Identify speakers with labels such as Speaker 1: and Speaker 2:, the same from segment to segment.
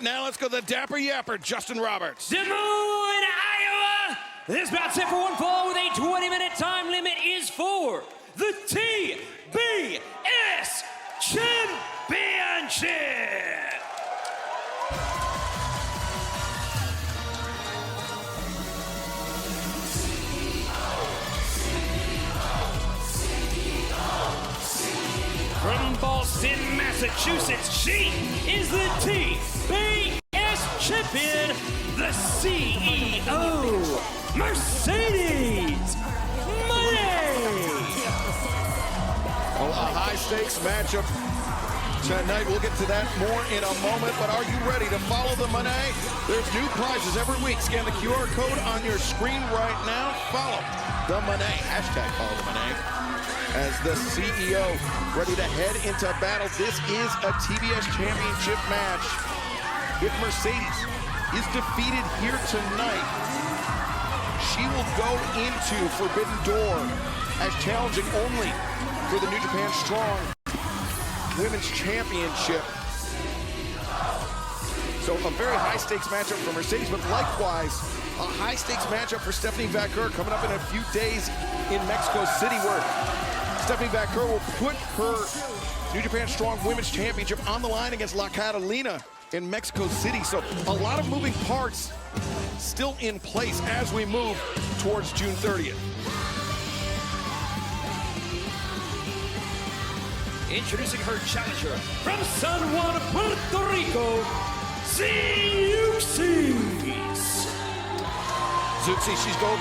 Speaker 1: Now let's go to the Dapper Yapper, Justin Roberts.
Speaker 2: Des Moines, Iowa. This bout set for one fall with a 20-minute time limit is for the TBS Championship. From Boston, Massachusetts, she is the TBS champion, the CEO, Mercedes Moné.
Speaker 1: Well, a high-stakes matchup tonight. We'll get to that more in a moment, but are you ready to follow the Moné? There's new prizes every week. Scan the QR code on your screen right now. Follow the Moné. Hashtag follow the Moné. As the CEO ready to head into battle. This is a TBS Championship match. If Mercedes is defeated here tonight, she will go into Forbidden Door as challenging only for the New Japan Strong Women's Championship. So a very high-stakes matchup for Mercedes, but likewise, a high-stakes matchup for Stephanie Vaquer coming up in a few days in Mexico City, where Stephanie Vaquer will put her New Japan Strong Women's Championship on the line against La Catalina in Mexico City. So a lot of moving parts still in place as we move towards June 30th.
Speaker 2: Introducing her challenger from San Juan, Puerto Rico, Zeuxis.
Speaker 1: Zeuxis, she goes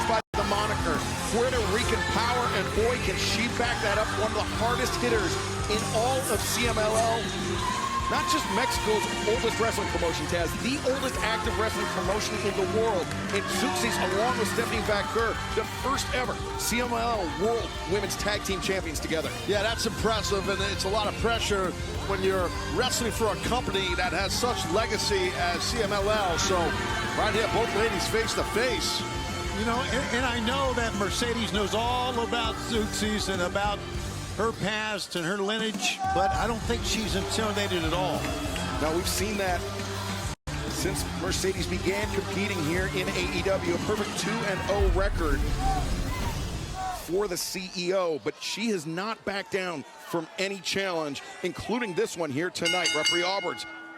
Speaker 1: by the moniker Puerto Rican Power, and boy, can she back that up. One of the hardest hitters in all of CMLL. Not just Mexico's oldest wrestling promotion, Taz, the oldest active wrestling promotion in the world. And Zeuxis, along with Stephanie Vaquer, the first ever CMLL World Women's Tag Team Champions together.
Speaker 3: Yeah, that's impressive, and it's a lot of pressure when you're wrestling for a company that has such legacy as CMLL. So right here, both ladies face to face.
Speaker 4: You know, and I know that Mercedes knows all about Zeuxis and about her past and her lineage, but I don't think she's intimidated at all.
Speaker 1: Now, we've seen that since Mercedes began competing here in AEW, a perfect 2-0 record for the CEO, but she has not backed down from any challenge, including this one here tonight. Referee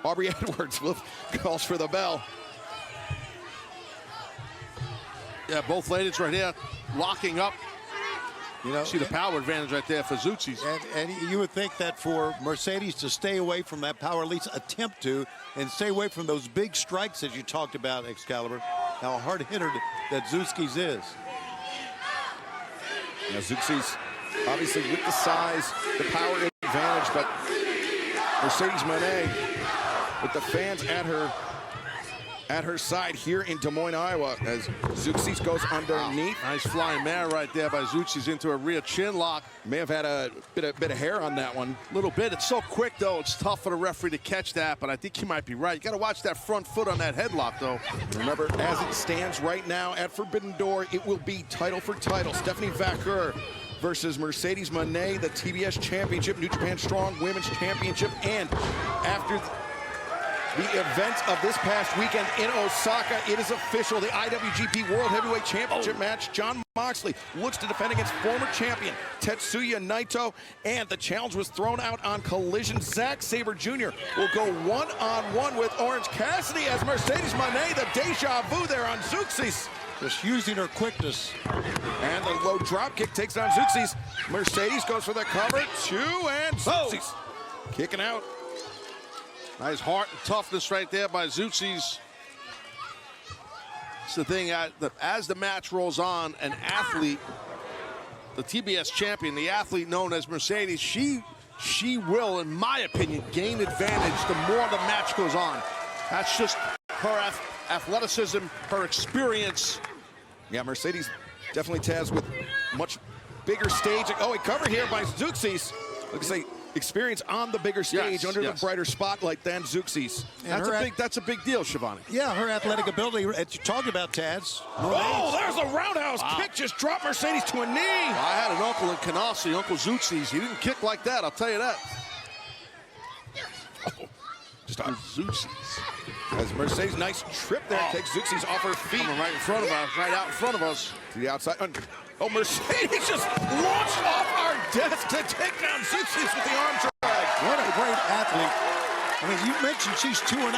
Speaker 1: Aubrey Edwards calls for the bell.
Speaker 3: Yeah, both ladies right here locking up.
Speaker 4: You know,
Speaker 3: see the power advantage right there for Zeuxis.
Speaker 4: And you would think that for Mercedes to stay away from that power, at least attempt to, and stay away from those big strikes that you talked about, Excalibur, how hard hitter that Zeuxis is.
Speaker 1: Now, Zeuxis, obviously with the size, the power advantage, but Mercedes Moné with the fans at her side here in Des Moines, Iowa, as Zeuxis goes underneath.
Speaker 3: Nice flying mare right there by Zeuxis into a rear chin lock.
Speaker 1: May have had a bit of hair on that one.
Speaker 3: A little bit. It's so quick, though. It's tough for the referee to catch that, but I think he might be right. You got to watch that front foot on that headlock, though.
Speaker 1: Remember, as it stands right now at Forbidden Door, it will be title for title. Stephanie Vaquer versus Mercedes Moné, the TBS Championship, New Japan Strong Women's Championship, and after the events of this past weekend in Osaka, it is official. The IWGP World Heavyweight Championship match. Jon Moxley looks to defend against former champion Tetsuya Naito, and the challenge was thrown out on Collision. Zack Sabre Jr. will go one-on-one with Orange Cassidy as Mercedes Moné, the deja vu there on Zeuxis.
Speaker 4: Just using her quickness.
Speaker 1: And the low drop kick takes down Zeuxis. Mercedes goes for the cover, and Zeuxis kicking out.
Speaker 3: Nice heart and toughness right there by Zeuxis. It's the thing, as the match rolls on, an athlete, the TBS champion, the athlete known as Mercedes, she will, in my opinion, gain advantage the more the match goes on. That's just her athleticism, her experience.
Speaker 1: Yeah, Mercedes definitely, Taz, with much bigger stage. Oh, a cover here by Zeuxis. Looks like experience on the bigger stage, under the brighter spotlight than Zeuxis.
Speaker 3: That's a big deal, Shivani.
Speaker 4: Yeah, her athletic ability, as you talked about, Taz.
Speaker 1: Oh, there's a roundhouse kick, just dropped Mercedes to a knee.
Speaker 3: I had an uncle in Canarsie, Uncle Zeuxis. He didn't kick like that, I'll tell you that.
Speaker 1: superstar.
Speaker 3: Zeuxis.
Speaker 1: As Mercedes, nice trip there, takes Zeuxis off her feet.
Speaker 3: Coming right in front of us, right out in front of us.
Speaker 1: To the outside. Oh, Mercedes just launched off our desk to take down Zeuxis with the arm drag.
Speaker 4: What a great athlete. I mean, you mentioned she's 2-0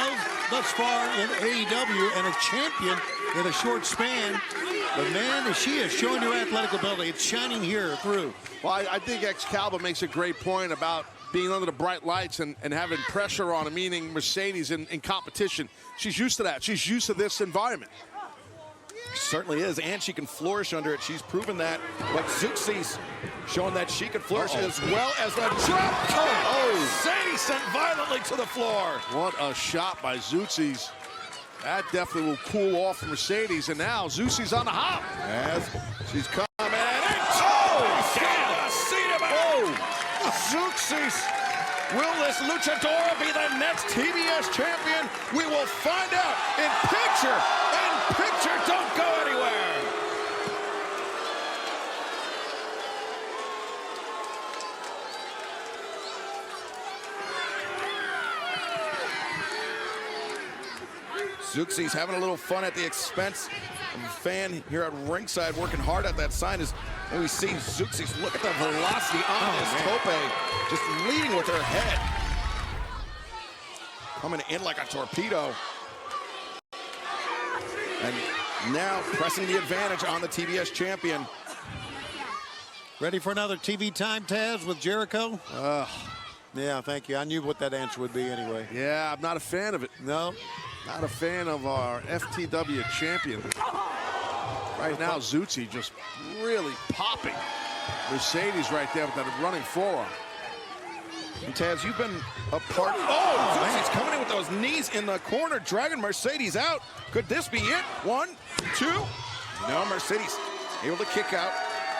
Speaker 4: thus far in AEW and a champion in a short span. But man, she is showing her athletic ability. It's shining here through.
Speaker 3: Well, I think Excalibur makes a great point about being under the bright lights and having pressure on her, meaning Mercedes in competition. She's used to that. She's used to this environment.
Speaker 1: She certainly is, and she can flourish under it. She's proven that. But Zeuxis showing that she can flourish as well as the drop kick. Oh, Sadie sent violently to the floor.
Speaker 3: What a shot by Zeuxis. That definitely will cool off Mercedes. And now Zeuxis on the hop.
Speaker 1: As she's coming in. Oh, Zeuxis. Will this luchador be the next TBS champion? We will find out in picture. Don't go anywhere. Zeuxis having a little fun at the expense of a fan here at ringside, working hard at that sign. And we see Zeuxis, look at the velocity on this tope, just leading with her head. Coming in like a torpedo. And now pressing the advantage on the TBS champion.
Speaker 4: Ready for another TV time, Taz, with Jericho? Yeah, thank you. I knew what that answer would be anyway.
Speaker 3: Yeah, I'm not a fan of it.
Speaker 4: No.
Speaker 3: Not a fan of our FTW champion. Right now, Zeuxis just really popping. Mercedes right there with that running forearm.
Speaker 1: And Taz, you've been a part. Oh, Zeuxis coming in with those knees in the corner, dragging Mercedes out. Could this be it? 1, 2. No, Mercedes able to kick out.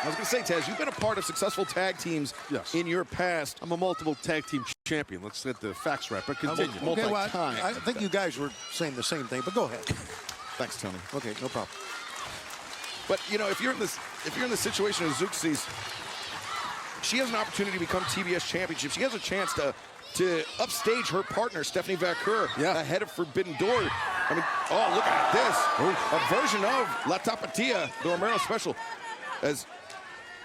Speaker 1: I was going to say, Taz, you've been a part of successful tag teams in your past.
Speaker 3: I'm a multiple tag team champion. Let's get the facts right, but continue.
Speaker 4: Okay, well, I think you guys were saying the same thing, but go ahead.
Speaker 1: Thanks, Tony.
Speaker 4: Okay, no problem.
Speaker 1: But you know, if you're in the situation of Zeuxis, she has an opportunity to become TBS championship. She has a chance to upstage her partner, Stephanie Vaquer, ahead of Forbidden Door. I mean, oh, look at this. A version of La Tapatía, the Romero special, as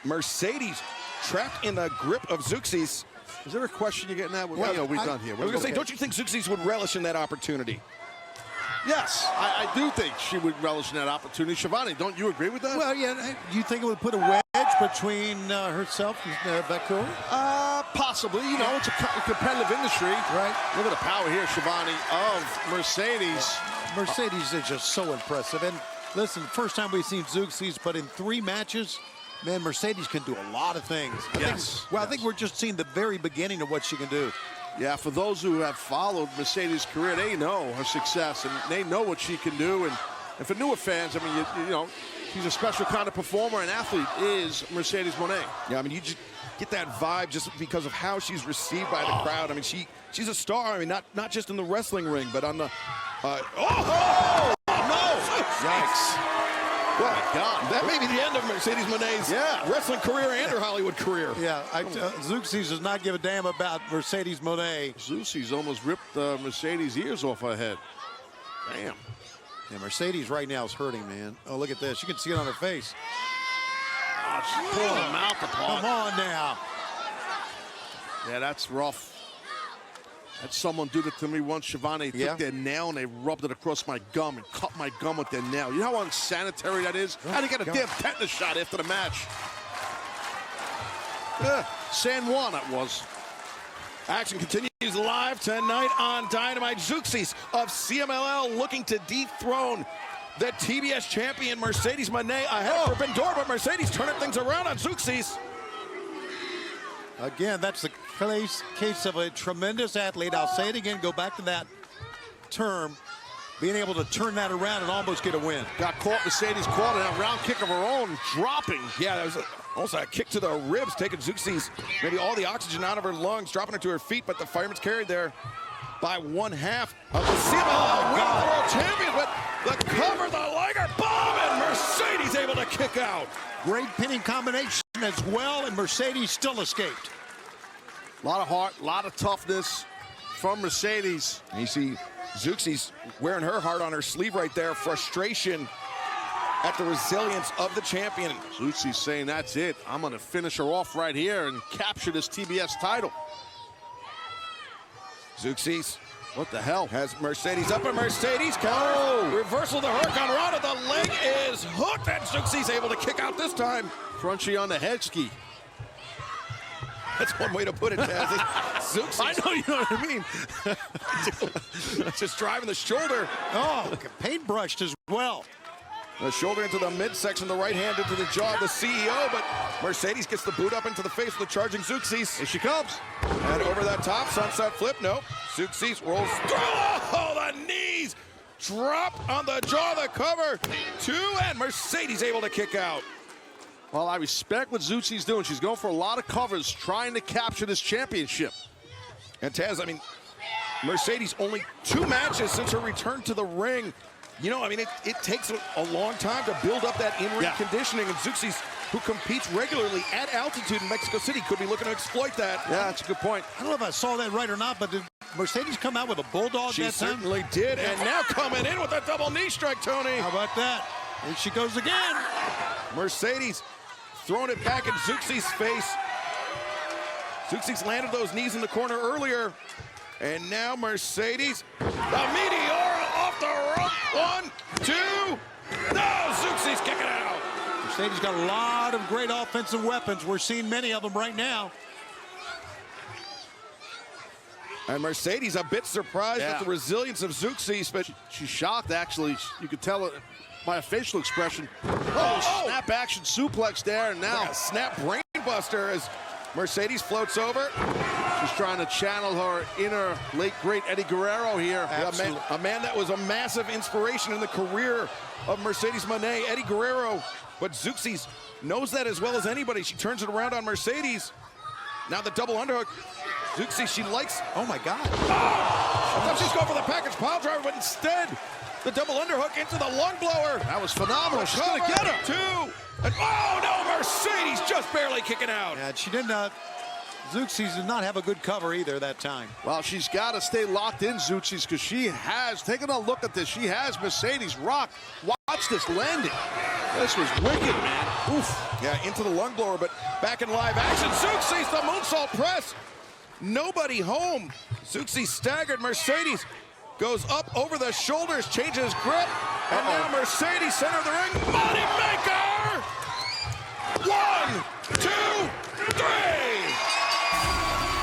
Speaker 1: Mercedes trapped in the grip of Zeuxis.
Speaker 3: Is there a question you're getting at? Well, we're done here.
Speaker 1: I was going to say, don't you think Zeuxis would relish in that opportunity?
Speaker 3: Yes, I do think she would relish in that opportunity. Shivani, don't you agree with that?
Speaker 4: Well, yeah. Do you think it would put a wedge between herself and Vaquer?
Speaker 3: Possibly. You know, it's a competitive industry.
Speaker 4: Right.
Speaker 3: Look at the power here, Shivani, of Mercedes.
Speaker 4: Mercedes is just so impressive. And listen, first time we've seen Zeuxis, but in 3 matches, man, Mercedes can do a lot of things. I think we're just seeing the very beginning of what she can do.
Speaker 3: Yeah, for those who have followed Mercedes' career, they know her success, and they know what she can do. And for newer fans, I mean, you know, she's a special kind of performer and athlete is Mercedes Moné.
Speaker 1: Yeah, I mean, you just get that vibe just because of how she's received by the crowd. I mean, she's a star. I mean, not just in the wrestling ring, but on the... no!
Speaker 3: Yikes.
Speaker 1: Well, my God, that may be the end of Mercedes Moné's wrestling career and her Hollywood career.
Speaker 4: Yeah, Zeuxis does not give a damn about Mercedes Moné.
Speaker 3: Zeuxis almost ripped Mercedes' ears off her head. Damn.
Speaker 4: Yeah, Mercedes right now is hurting, man. Oh, look at this. You can see it on her face.
Speaker 3: Oh, she's pulling her mouth apart.
Speaker 4: Come on now.
Speaker 3: Yeah, that's rough. Had someone do that to me once, Shivani. They took their nail and they rubbed it across my gum and cut my gum with their nail. You know how unsanitary that is? How to get a damn tetanus shot after the match. San Juan, that was.
Speaker 1: Action continues live tonight on Dynamite. Zeuxis of CMLL looking to dethrone the TBS champion Mercedes Moné ahead of Forbidden Door, but Mercedes turning things around on Zeuxis.
Speaker 4: Again, that's the case of a tremendous athlete. I'll say it again, go back to that term. Being able to turn that around and almost get a win.
Speaker 3: Got caught, Mercedes caught in a round kick of her own, dropping.
Speaker 1: Yeah, that was also a kick to the ribs, taking Zeuxis maybe all the oxygen out of her lungs, dropping her to her feet, but the fireman's carried there by 1/2 of the CMLL World Champion, but the cover, the Liger bomb, and Mercedes able to kick out.
Speaker 4: Great pinning combination as well, and Mercedes still escaped.
Speaker 3: A lot of heart, a lot of toughness from Mercedes.
Speaker 1: And you see Zeuxis wearing her heart on her sleeve right there. Frustration at the resilience of the champion.
Speaker 3: Zeuxis saying, that's it. I'm going to finish her off right here and capture this TBS title.
Speaker 1: Zeuxis,
Speaker 3: what the hell?
Speaker 1: has Mercedes up, and Mercedes counter.
Speaker 3: Oh.
Speaker 1: Reversal to Hurricane Rana. The leg is hooked, and Zeuxis able to kick out this time.
Speaker 3: Crunchy on the head ski.
Speaker 1: That's one way to put it, Taz. Zeuxis.
Speaker 3: I know, you know what I mean.
Speaker 1: Just driving the shoulder.
Speaker 4: Oh, paintbrushed as well.
Speaker 1: The shoulder into the midsection, the right hand into the jaw of the CEO, but Mercedes gets the boot up into the face of the charging Zeuxis.
Speaker 3: Here she comes.
Speaker 1: And over that top, sunset flip, no. Zeuxis rolls through. Oh, the knees drop on the jaw, the cover. 2, and Mercedes able to kick out.
Speaker 3: Well, I respect what Zeuxis doing. She's going for a lot of covers, trying to capture this championship.
Speaker 1: And Taz, I mean, Mercedes only 2 matches since her return to the ring. You know, I mean, it takes a long time to build up that in-ring conditioning, and Zeuxis, who competes regularly at altitude in Mexico City, could be looking to exploit that.
Speaker 3: Yeah, that's a good point.
Speaker 4: I don't know if I saw that right or not, but did Mercedes come out with a bulldog
Speaker 1: She
Speaker 4: that time?
Speaker 1: certainly did, and now coming in with a double knee strike, Tony.
Speaker 4: How about that? Here she goes again.
Speaker 1: Mercedes throwing it back in Zeuxis' face. Zeuxis landed those knees in the corner earlier, and now Mercedes, the Meteora off the rope. 1, 2, no, Zeuxis kicking out.
Speaker 4: Mercedes got a lot of great offensive weapons. We're seeing many of them right now.
Speaker 1: And Mercedes a bit surprised at the resilience of Zeuxis, but
Speaker 3: She's shocked, actually. You could tell it by a facial expression. Oh, snap action suplex there, and now
Speaker 1: like a snap brainbuster as Mercedes floats over.
Speaker 3: she's trying to channel her inner late great Eddie Guerrero here.
Speaker 1: A man that was a massive inspiration in the career of Mercedes Moné, Eddie Guerrero. But Zeuxis knows that as well as anybody. She turns it around on Mercedes. Now the double underhook. Zeuxis, she likes.
Speaker 4: Oh my God.
Speaker 1: I thought she was going for the package pile driver, but instead, the double underhook into the lung blower.
Speaker 3: That was phenomenal. She's going to get her.
Speaker 1: 2. And oh no, Mercedes just barely kicking out.
Speaker 4: Yeah, she did not. Zeuxis did not have a good cover either that time.
Speaker 3: Well, she's got to stay locked in, Zeuxis, because she has, taking a look at this, she has Mercedes rocked. Watch this landing. This was wicked, man. Oof.
Speaker 1: Yeah, into the lung blower, but back in live action. Zeuxis, the moonsault press. Nobody home. Zeuxis staggered. Mercedes goes up over the shoulders, changes grip, and now Mercedes center of the ring. Money maker! 1, 2, 3.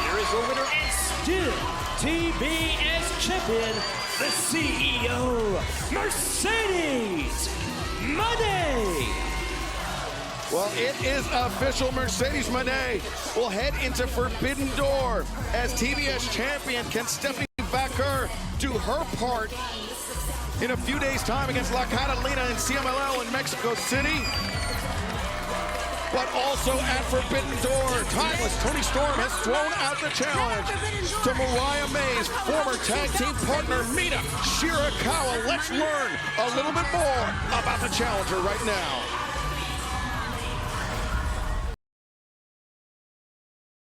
Speaker 2: Here is the winner and still TBS champion, the CEO, Mercedes Moné.
Speaker 1: Well, it is official. Mercedes Moné will head into Forbidden Door as TBS champion. Can Stephanie Baker do her part in a few days' time against La Catalina in CMLL in Mexico City? But also at Forbidden Door, Timeless Tony Storm has thrown out the challenge to Mariah May's former tag team partner, Mina Shirakawa. Let's learn a little bit more about the challenger right now.